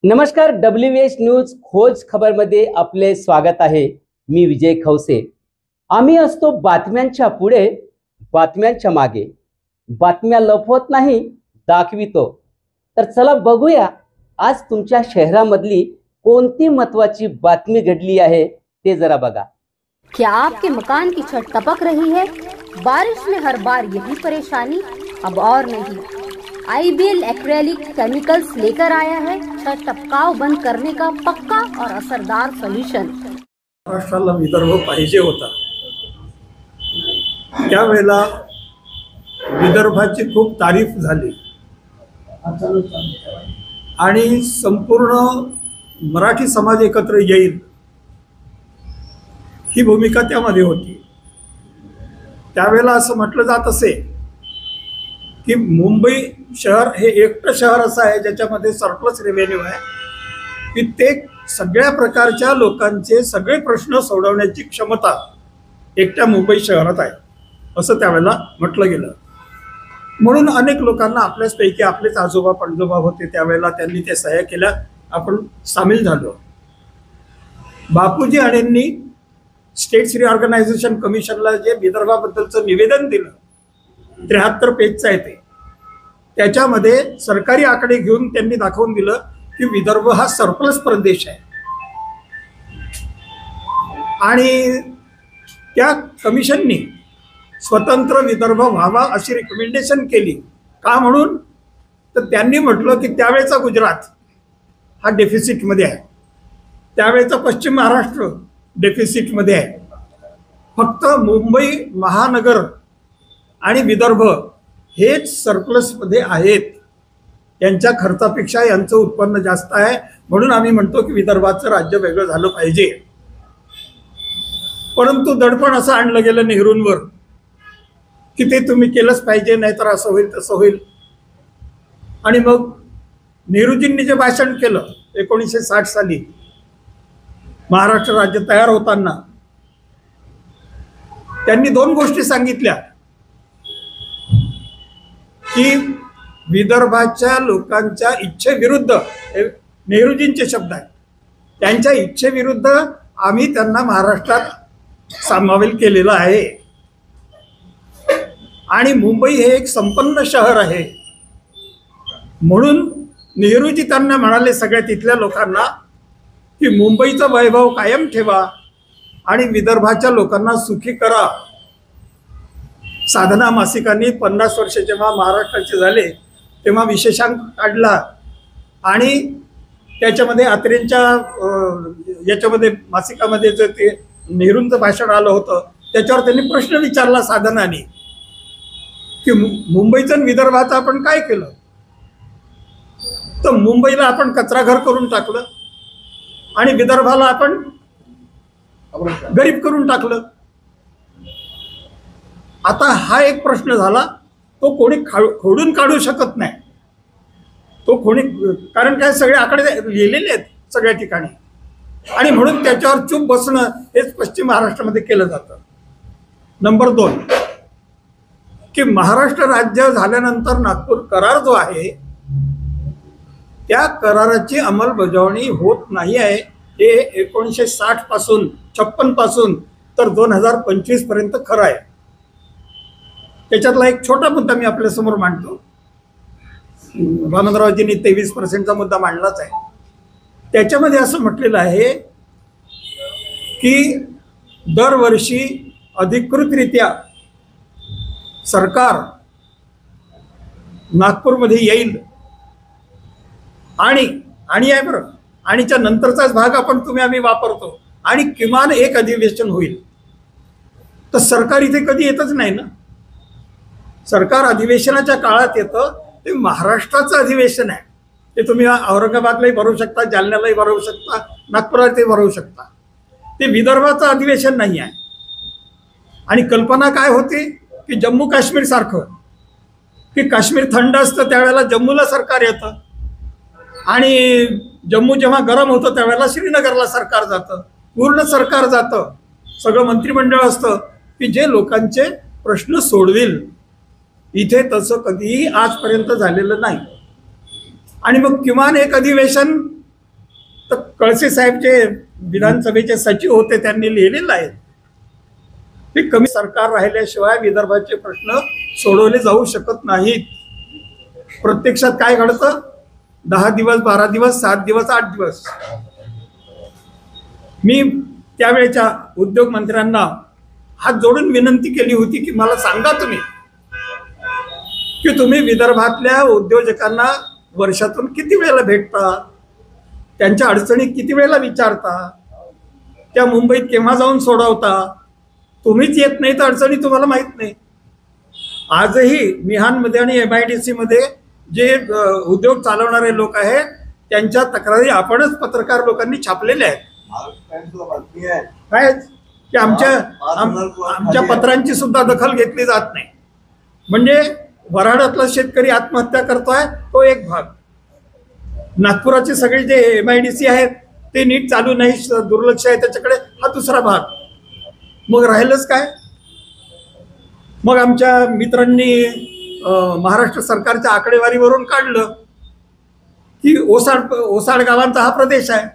नमस्कार, WH news खोज खबरमध्ये आपले स्वागत आहे। मी विजय खवसे। आम्ही असतो बातम्यांच्या पुढे, बातम्यांच्या मागे। बातम्या लपवत नाही, दाखवितो। तर चला बघूया आज तुमच्या शहरामधली कोणती महत्त्वाची बातमी घडली आहे ते जरा बघा। क्या आपके मकान की छत टपक रही है? बारिश में हर बार यही परेशानी, अब और नहीं। IBL एक्रेलिक केमिकल्स लेकर आया है छत टपकाव बंद करने का पक्का और असरदार सोल्यूशन। महाराष्ट्राला विदर्भ पाहिजे होता। त्यावेळेला विदर्भाची खूप तारीफ झाली आणि संपूर्ण मराठी समाज एकत्र येईल ही भूमिका त्यामध्ये होती। त्यावेळेला असं म्हटलं जात असे की मुंबई शहर हे एकटं शहर असं आहे ज्याच्यामध्ये सरप्लस रेव्हेन्यू आहे की ते सगळ्या प्रकारच्या लोकांचे सगळे प्रश्न सोडवण्याची क्षमता एकट्या मुंबई शहरात आहे असं त्यावेळेला म्हटलं गेलं। म्हणून अनेक लोकांना आपल्याचपैकी आपलेच आजोबा पणजोबा होते त्यावेळेला त्यांनी त्या सह्या केल्या, आपण सामील झालो। बापूजी अणेंनी स्टेट्स रिऑर्गनायझेशन कमिशनला जे विदर्भाबद्दलचं निवेदन दिलं 73 पेजचं आहे ते, त्याच्यामध्ये सरकारी आकडे घेऊन त्यांनी दाखवून दिलं की विदर्भ हा सरप्लस प्रदेश आहे। आणि त्या कमिशननी स्वतंत्र विदर्भ व्हावा अशी रिकमेंडेशन केली। का म्हणून तर त्यांनी म्हटलं की त्यावेळेचा गुजरात हा डेफिसिटमध्ये आहे, त्यावेळेचा पश्चिम महाराष्ट्र डेफिसिटमध्ये आहे, फक्त मुंबई महानगर आणि विदर्भ हेच सरप्लसमध्ये आहेत, यांच्या खर्चापेक्षा यांचं उत्पन्न जास्त आहे। म्हणून आम्ही म्हणतो की विदर्भाचं राज्य वेगळं झालं पाहिजे। परंतु दडपण असं आणलं गेलं नेहरूंवर की ते तुम्ही केलंच पाहिजे, नाहीतर असं होईल तसं होईल। आणि मग नेहरूजींनी जे भाषण केलं 1960 साली महाराष्ट्र राज्य तयार होताना, त्यांनी दोन गोष्टी सांगितल्या की विदर्भाच्या लोकांच्या इच्छेविरुद्ध, नेहरूजींचे शब्द आहेत, त्यांच्या इच्छेविरुद्ध आम्ही त्यांना महाराष्ट्रात सामावेल केलेलं आहे। आणि मुंबई हे एक संपन्न शहर आहे म्हणून नेहरूजी त्यांना म्हणाले सगळ्या तिथल्या लोकांना की मुंबईचा वैभव कायम ठेवा आणि विदर्भाच्या लोकांना सुखी करा। साधना मासिकांनी 50 वर्ष जेव्हा महाराष्ट्राचे झाले तेव्हा विशेषांक काढला आणि त्याच्यामध्ये अत्रेंच्या याच्यामध्ये मासिकामध्ये जे ते नेहरूंचं भाषण आलं होतं त्याच्यावर त्यांनी प्रश्न विचारला साधनाने की मुंबईचं आणि विदर्भाचं आपण काय केलं। तर मुंबईला आपण कचराघर करून टाकलं आणि विदर्भाला आपण गरीब करून टाकलं। आता हा एक प्रश्न झाला, तो कोणी खोडून काढू शकत नाही, तो कोणी, कारण काय सगळे आकडे लिहिलेले आहेत सगळ्या ठिकाणी आणि म्हणून त्याच्यावर चूप बसणं हेच पश्चिम महाराष्ट्रामध्ये केलं जातं। नंबर 2 की महाराष्ट्र राज्य झाल्यानंतर नागपूर करार जो आहे त्या कराराची अंमलबजावणी होत नाही आहे। हे 1960 पासून 56 पासून तर 2025 पर्यंत खरं आहे। त्याच्यातला एक छोटा मुद्दा मी आपल्यासमोर मांडतो। वामनरावजींनी 23% मुद्दा मांडलाच आहे। त्याच्यामध्ये असं म्हटलेलं आहे की दरवर्षी अधिकृतरित्या सरकार नागपूरमध्ये येईल आणि आहे बरं, आणीच्या नंतरचाच भाग आपण आम्ही वापरतो आणि किमान एक अधिवेशन होईल। तर सरकार इथे कधी येतच नाही ना, सरकार अधिवेशनाच्या काळात येतं ते महाराष्ट्राचं अधिवेशन आहे। ते तुम्ही औरंगाबादलाही भरवू शकता, जालन्यालाही भरवू शकता, नागपुरातही भरवू शकता, ते विदर्भाचं अधिवेशन नाही आहे। आणि कल्पना काय होती की जम्मू काश्मीर सारखं की काश्मीर थंड असतं त्यावेळेला जम्मूला सरकार येतं आणि जम्मू जेव्हा गरम होतं त्यावेळेला श्रीनगरला सरकार जातं, पूर्ण सरकार जातं, सगळं मंत्रिमंडळ असतं की जे लोकांचे प्रश्न सोडवेल। इथे तसं कधीही आजपर्यंत झालेलं नाही। आणि मग किमान एक अधिवेशन कळसे साहेब जे विधानसभेचे सचिव होते त्यांनी लिहिलेलं आहे की कमी सरकार राहिल्याशिवाय विदर्भाचे प्रश्न सोडवले जाऊ शकत नाहीत. प्रत्यक्षात काय घडतं? 10 दिवस, 12 दिवस, 7 दिवस, 8 दिवस. मी त्यावेळेच्या उद्योग मंत्र्यांना हात जोडून विनंती केली होती की मला सांगा तुम्ही की तुम्ही विदर्भातल्या उद्योजकांना वर्षातून किती वेळेला भेटता, त्यांच्या अडचणी किती वेळेला विचारता, त्या मुंबईत केव्हा जाऊन सोडवता. तुम्हीच येत नाही तर अडचणी तुम्हाला माहीत नाही. आजही मिहानमध्ये आणि MIDC मध्ये जे उद्योग चालवणारे लोक आहेत त्यांच्या तक्रारी आपणच पत्रकार लोकांनी छापलेल्या आहेत. काय की आमच्या पत्रांची सुद्धा दखल घेतली जात नाही. म्हणजे वऱ्हाडातला शेतकरी आत्महत्या करतोय तो एक भाग, नागपुराचे सगळे जे MIDC आहेत ते नीट चालू नाही, दुर्लक्ष आहे त्याच्याकडे, हा दुसरा भाग. मग राहिलंच काय? मग आमच्या मित्रांनी महाराष्ट्र सरकारच्या आकडेवारीवरून काढलं की ओसाड गावांचा हा प्रदेश आहे.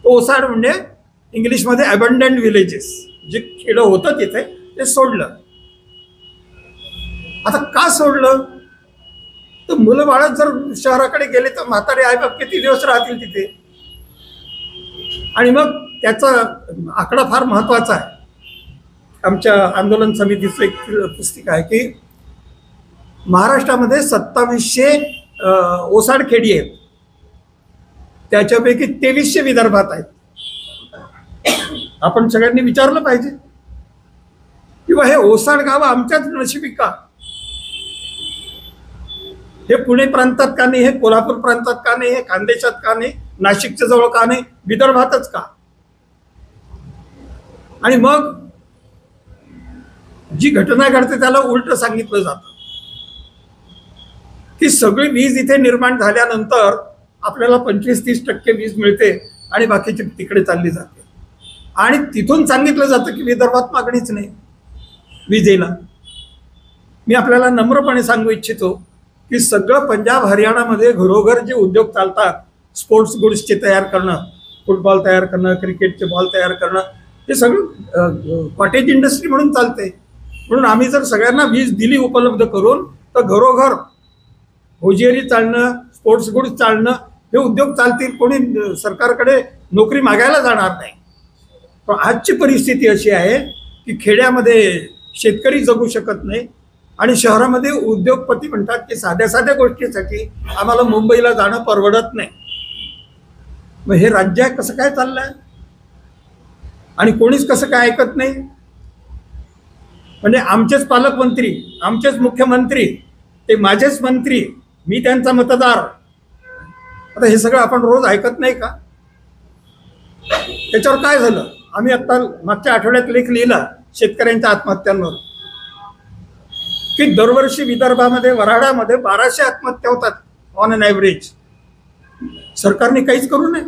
ओसाड म्हणजे इंग्लिशमध्ये अबंडंट विलेजेस, जे खेडं होतं तिथे ते सोडलं. आता का सोडलं? तर मुलं बाळ जर शहराकडे गेले तर म्हातारे आईबाप किती दिवस राहतील तिथे. आणि मग त्याचा आकडा फार महत्वाचा आहे. आमच्या आंदोलन समितीचं एक पुस्तिका आहे की महाराष्ट्रामध्ये 2700 ओसाड खेडी आहेत, त्याच्यापैकी 2300 विदर्भात आहेत. आपण सगळ्यांनी विचारलं पाहिजे किंवा हे ओसाड गाव आमच्याच नशिबी का? हे पुणे प्रांतात का नाही, हे कोल्हापूर प्रांतात का नाही, हे खानदेशात का नाही, नाशिकच्या जवळ का नाही, विदर्भातच का? आणि मग जी घटना घडते त्याला उलट सांगितलं जातं की सगळी वीज इथे निर्माण झाल्यानंतर आपल्याला 25-30% वीज मिळते आणि बाकीची तिकडे चालली जाते. आणि तिथून सांगितलं जातं की विदर्भात मागणीच नाही विजेला. मी आपल्याला नम्रपणे सांगू इच्छितो की सगळं पंजाब हरियाणामध्ये घरोघर जे उद्योग चालतात, स्पोर्ट्स गुड्सचे तयार करणं, फुटबॉल तयार करणं, क्रिकेटचे बॉल तयार करणं, हे सगळं कॉटेज इंडस्ट्री म्हणून चालते. म्हणून आम्ही जर सगळ्यांना वीज दिली उपलब्ध करून तर घरोघर होजिअरी चालणं, स्पोर्ट्स गुड्स चालणं, हे उद्योग चालतील. कोणी सरकारकडे नोकरी मागायला जाणार नाही. पण आजची परिस्थिती अशी आहे की खेड्यामध्ये शेतकरी जगू शकत नाही आणि शहरामध्ये उद्योगपती म्हणतात की साध्या साध्या गोष्टीसाठी आम्हाला मुंबईला जाणं परवडत नाही. मग हे राज्य कसं काय चाललंय आणि कोणीच कसं काय ऐकत नाही? म्हणजे आमचेच पालकमंत्री, आमचेच मुख्यमंत्री, ते माझेच मंत्री, मी त्यांचा मतदार. आता हे सगळं आपण रोज ऐकत नाही का? त्याच्यावर काय झालं? आम्ही आता मागच्या आठवड्यात लेख लिहिला शेतकऱ्यांच्या आत्महत्यांवर की दरवर्षी विदर्भामध्ये, वऱ्हाडामध्ये 1200 आत्महत्या होतात ऑन अन ॲव्हरेज. सरकारने काहीच करू नये.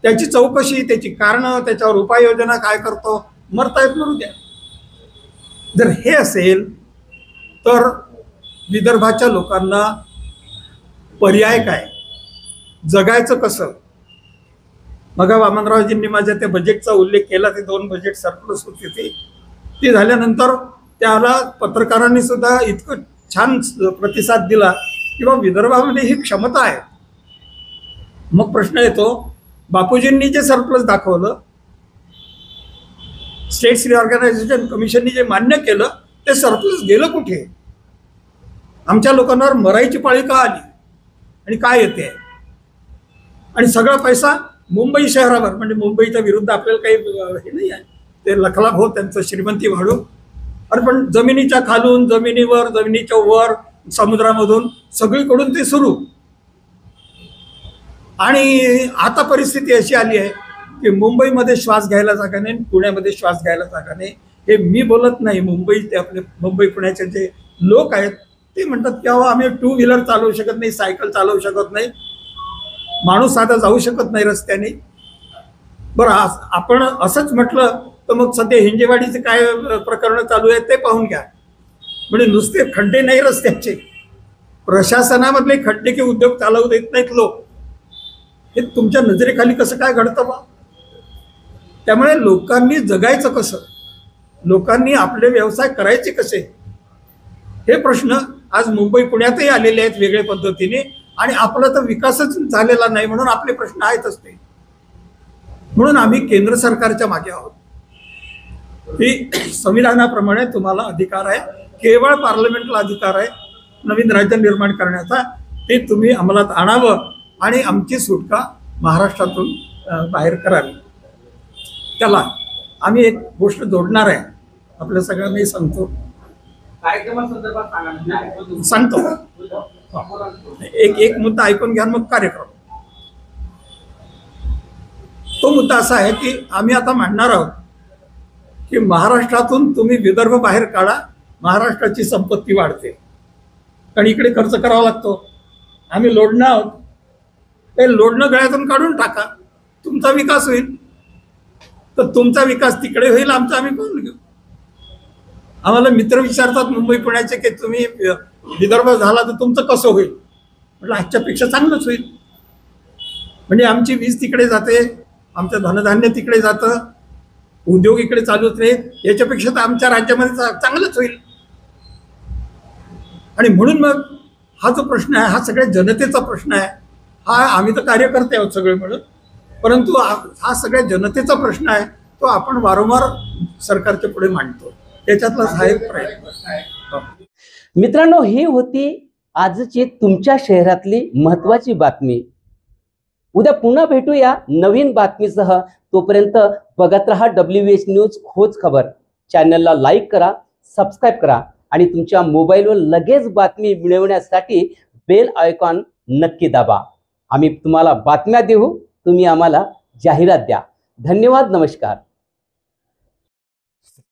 त्याची चौकशी, त्याची कारणं, त्याच्यावर उपाययोजना काय करतो, मरतायत मरू द्या. जर हे असेल तर विदर्भाच्या लोकांना पर्याय काय, जगायचं कसं? मग वामनरावजींनी माझ्या त्या बजेटचा उल्लेख केला. ते 2 बजेट सरप्लस होते. ती झाल्यानंतर त्याला पत्रकारांनी सुद्धा इतकं छान प्रतिसाद दिला की बाबा विदर्भामध्ये ही क्षमता आहे. मग प्रश्न येतो, बापूजींनी जे सरप्लस दाखवलं, स्टेट्स रिऑर्गनायझेशन कमिशननी जे मान्य केलं, ते सरप्लस गेलं कुठे? आमच्या लोकांवर मरायची पाळी का आली आणि काय येते? आणि सगळा पैसा मुंबई शहरावर, म्हणजे मुंबईच्या विरुद्ध आपल्याला काही हे नाही आहे, ते लखलाभ हो, त्यांचं श्रीमंती वाढू. अरे पण जमिनीच्या खालून, जमिनीवर, जमिनीच्या वर, समुद्रामधून सगळीकडून ते सुरू. आणि आता परिस्थिती अशी आली आहे की मुंबईमध्ये श्वास घ्यायला जागा नाही, पुण्यामध्ये श्वास घ्यायला जागा नाही. हे मी बोलत नाही, मुंबईचे आपले मुंबई पुण्याचे जे लोक आहेत ते म्हणतात की अहो आम्ही 2 व्हीलर चालवू शकत नाही, सायकल चालवू शकत नाही, माणूस साधा जाऊ शकत नाही रस्त्याने. बरं, आपण असंच म्हटलं तर मग सध्या हिंजेवाडीचे काय प्रकरणं चालू आहेत ते पाहून घ्या. म्हणजे नुसते खड्डे नाही रस्त्याचे, प्रशासनामधले खड्डे की उद्योग चालवू देत नाहीत लोक. हे तुमच्या नजरेखाली कसं काय घडतं बा? त्यामुळे लोकांनी जगायचं कसं, लोकांनी आपले व्यवसाय करायचे कसे, हे प्रश्न आज मुंबई पुण्यातही आलेले आहेत वेगळ्या पद्धतीने. आणि आपला तर विकासच झालेला नाही म्हणून आपले प्रश्न आहेतच ते. म्हणून आम्ही केंद्र सरकारच्या मागे आहोत की संविधानाप्रमाणे तुम्हाला अधिकार आहे, केवळ पार्लमेंटला अधिकार आहे नवीन राज्य निर्माण करण्याचा, ते तुम्ही अंमलात आणावं आणि आमची सुटका महाराष्ट्रातून बाहेर करावी. त्याला आम्ही एक गोष्ट जोडणार आहे, आपल्या सगळ्यांनाही सांगतो. एक मुद्दा ऐकून घ्या मग कार्यक्रम. तो मुद्दा असा आहे की आम्ही आता मांडणार आहोत की महाराष्ट्रातून तुम्ही विदर्भ बाहेर काढा, महाराष्ट्राची संपत्ती वाढते. कारण इकडे खर्च करावा लागतो. आम्ही लोढणं आहोत, ते लोढणं गळ्यातून काढून टाका, तुमचा विकास होईल. तर तुमचा विकास तिकडे होईल, आमचा आम्ही करून घेऊ. आम्हाला मित्र विचारतात मुंबई पुण्याचे की तुम्ही विदर्भ झाला तर तुमचं कसं होईल. म्हटलं आजच्यापेक्षा चांगलंच होईल. म्हणजे आमची वीज तिकडे जाते, आमचं धनधान्य तिकडे जातं, उद्योग इकडे चालूच राहील, याच्यापेक्षा तर आमच्या राज्यामध्ये चांगलंच होईल. आणि म्हणून मग हा जो प्रश्न आहे हा सगळ्या जनतेचा प्रश्न आहे. हा आम्ही तर कार्यकर्ते आहोत सगळे मिळून, परंतु हा सगळ्या जनतेचा प्रश्न आहे, तो आपण वारंवार सरकारच्या पुढे मांडतो. त्याच्यातला हा एक प्रयत्न आहे. मित्रांनो, ही होती आजची तुमच्या शहरातली महत्वाची बातमी. उद्या पुन्हा भेटूया नवीन बातमीसह. तोपर्यंत बघत रहा WH न्यूज खोज खबर. चॅनलला लाईक करा, सबस्क्राईब करा आणि तुमच्या मोबाईलवर लगेच बातमी मिळवण्यासाठी बेल आयकॉन नक्की दाबा. आम्ही तुम्हाला बातम्या देऊ, तुम्ही आम्हाला जाहिरात द्या. धन्यवाद, नमस्कार.